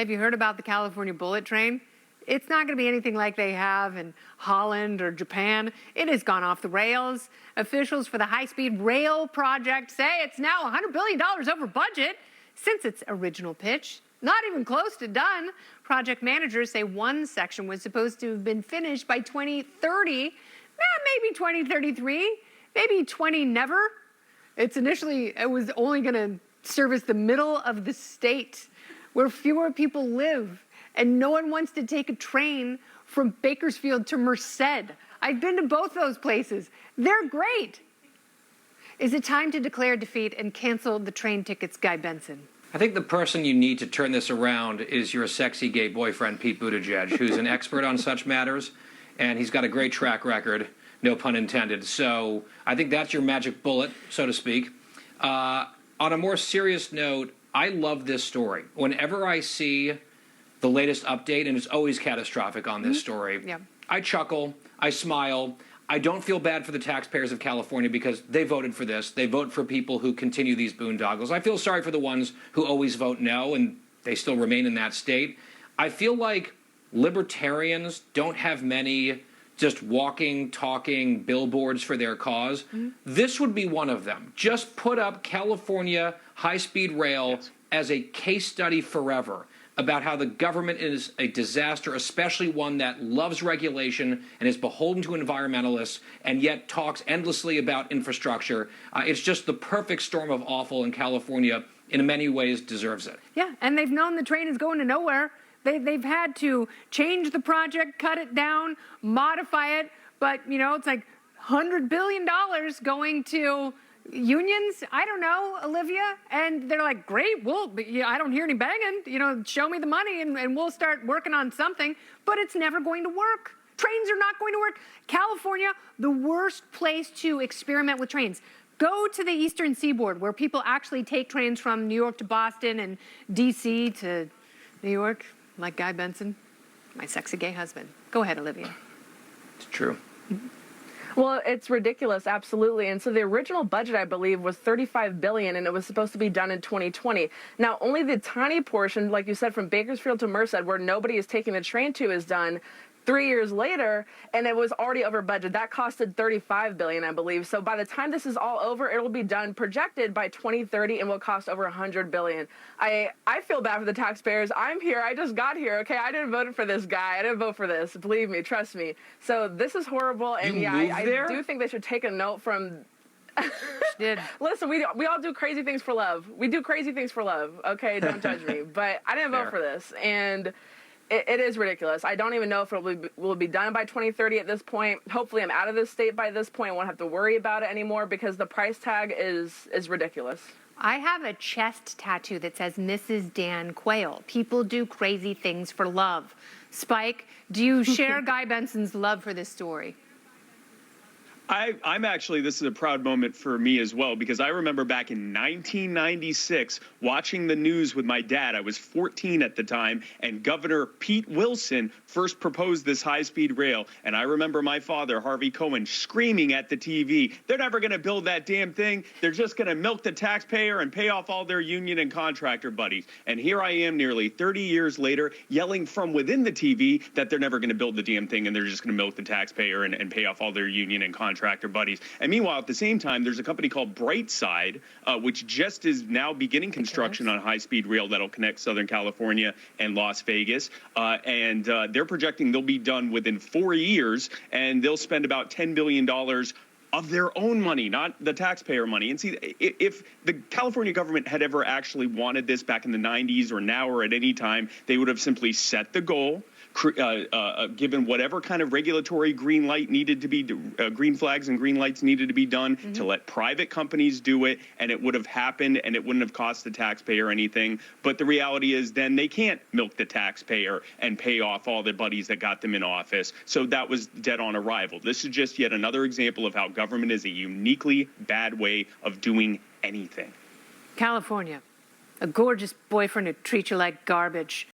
Have you heard about the California bullet train? It's not going to be anything like they have in Holland or Japan. It has gone off the rails. Officials for the high-speed rail project say it's now $100 billion over budget since its original pitch. Not even close to done. Project managers say one section was supposed to have been finished by 2030, maybe 2033, maybe 20 never. It was only going to service the middle of the state where fewer people live, and no one wants to take a train from Bakersfield to Merced. I've been to both those places. They're great. Is it time to declare defeat and cancel the train tickets, Guy Benson? I think the person you need to turn this around is your sexy gay boyfriend, Pete Buttigieg, who's an expert on such matters, and he's got a great track record, no pun intended. So I think that's your magic bullet, so to speak. On a more serious note, I love this story. Whenever I see the latest update, and it's always catastrophic on this story, I chuckle, I smile. I don't feel bad for the taxpayers of California because they voted for this. They vote for people who continue these boondoggles. I feel sorry for the ones who always vote no, and they still remain in that state. I feel like libertarians don't have many just walking, talking billboards for their cause. This would be one of them. Just put up California high-speed rail as a case study forever about how the government is a disaster, especially one that loves regulation and is beholden to environmentalists and yet talks endlessly about infrastructure. It's just the perfect storm of awful, and California, in many ways, deserves it. Yeah, and they've known the train is going to nowhere. They've had to change the project, cut it down, modify it, but, you know, it's like $100 billion going to unions, I don't know, Olivia, and they're like, great, I don't hear any banging, show me the money and we'll start working on something, but it's never going to work. Trains are not going to work. California, the worst place to experiment with trains. Go to the Eastern Seaboard where people actually take trains from New York to Boston and D.C. to New York, like Guy Benson, my sexy gay husband. Go ahead, Olivia. It's true. Well, it's ridiculous, absolutely. And so the original budget, I believe, was $35 billion, and it was supposed to be done in 2020. Now, only the tiny portion, like you said, from Bakersfield to Merced, where nobody is taking the train to, is done 3 years later, and it was already over budget. That costed $35 billion, I believe. So by the time this is all over, it will be done projected by 2030 and will cost over $100 billion. I feel bad for the taxpayers. I'm here. I just got here. Okay, I didn't vote for this guy. I didn't vote for this. Believe me, trust me. So this is horrible. And I do think they should take a note from. Listen, we all do crazy things for love. We do crazy things for love. Okay, don't judge me. But I didn't vote for this, and it is ridiculous. I don't even know if it will be done by 2030 at this point. Hopefully I'm out of this state by this point. I won't have to worry about it anymore because the price tag is ridiculous. I have a chest tattoo that says Mrs. Dan Quayle. People do crazy things for love. Spike, do you share Guy Benson's love for this story? I'm actually, this is a proud moment for me as well, because I remember back in 1996 watching the news with my dad. I was 14 at the time, and Governor Pete Wilson first proposed this high-speed rail. And I remember my father, Harvey Cohen, screaming at the TV, they're never going to build that damn thing. They're just going to milk the taxpayer and pay off all their union and contractor buddies. And here I am nearly 30 years later yelling from within the TV that they're never going to build the damn thing and they're just going to milk the taxpayer and pay off all their union and contractor buddies. And meanwhile, at the same time, there's a company called Brightside, which just is now beginning construction on high-speed rail that'll connect Southern California and Las Vegas. And they're projecting they'll be done within 4 years, and they'll spend about $10 billion of their own money, not the taxpayer money. And see, if the California government had ever actually wanted this back in the 90s or now or at any time, they would have simply set the goal, given whatever kind of regulatory green light needed to be, green flags and green lights needed to be done to let private companies do it, and it would have happened, and it wouldn't have cost the taxpayer anything. But the reality is then they can't milk the taxpayer and pay off all the buddies that got them in office. So that was dead on arrival. This is just yet another example of how government is a uniquely bad way of doing anything. California, a gorgeous boyfriend who treats you like garbage.